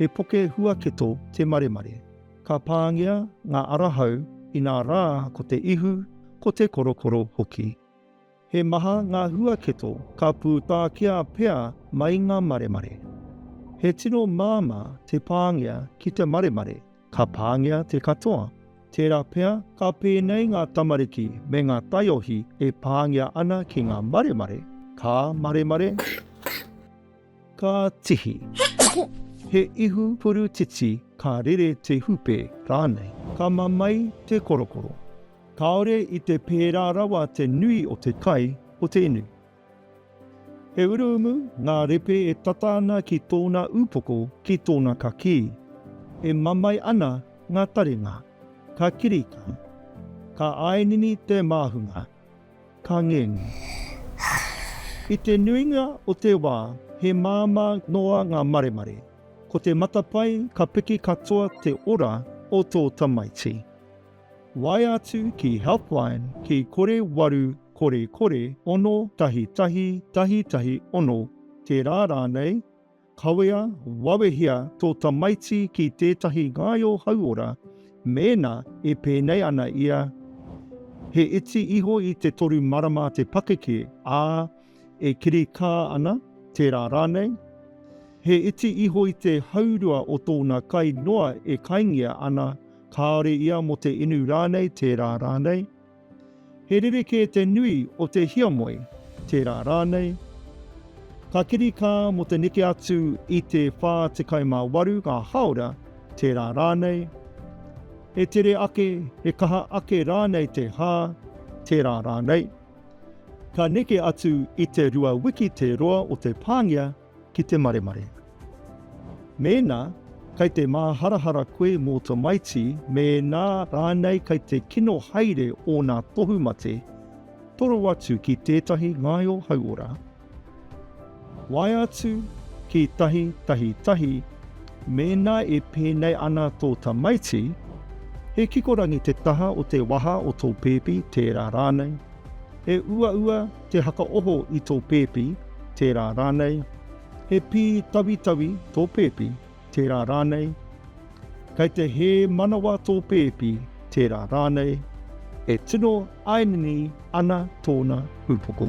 he poke huaketo te maremare. Ka pāngia ngā arahau I ngā rā ko te ihu, ko te korokoro hoki. He maha ngā huaketo ka pūtā kia pea mai ngā maremare. He tino māma te pāngia ki te maremare, ka pāngia te katoa. Tērā pea, ka pēnei ngā tamariki me ngā taiohi e pāngia ana ki ngā maremare, ka maremare, ka tihi. He ihu puru titi ka rere te hupe rānei, ka mamai te korokoro. Kaore I te pērā rawa te nui o te kai o te inu. He uruumu ngā repe e tatana ki tōna upoko ki tōna kaki. E mamai ana ngā taringa, ka kirika, ka ainini te māhunga, ka ngengi. I te nuinga o te wā, he māma noa ngā maremare. Ko te matapai ka piki katoa te ora o tō tamaiti. Wai atu ki Helpline ki kore waru kore kore ono tahi tahi tahi tahi ono te rā rānei, kawea wawehia tō tamaiti ki tētahi ngāio hauora, mēnā e pēnei ana ia. He iti iho I te toru marama te pakeke, ā e kiri kā ana te rā rānei. He iti iho I te haurua o tōna kai noa e kaingia ana, kāore ia mo te inu rānei te rā rānei. He ririke te nui o te hiamoi, te rā rānei. Ka kiri kā mo te neke atu I te whā te kaimāwaru ngā haora, te rā rānei. He tere ake, he kaha ake rānei te hā, te rā rānei. Ka neke atu I te rua wiki te roa o te pāngia, ki te maremare. Mēnā, kai te māharahara koe mō te maiti, me nā rānei kai te kino haere o ngā tohu mate, toro atu ki tētahi ngāio hauora. Wai atu ki tahi tahi tahi, mēnā e pēnei ana tō tamaiti, he kikorangi te taha o te waha o tō pēpi te rā rānei. He ua te hakaoho I tō pēpi te rā rānei. He pī tawi tō pēpi, te rā rānei. Kei te he manawa tō pēpi, te rā rānei. E tino ainini ana tōna upoko.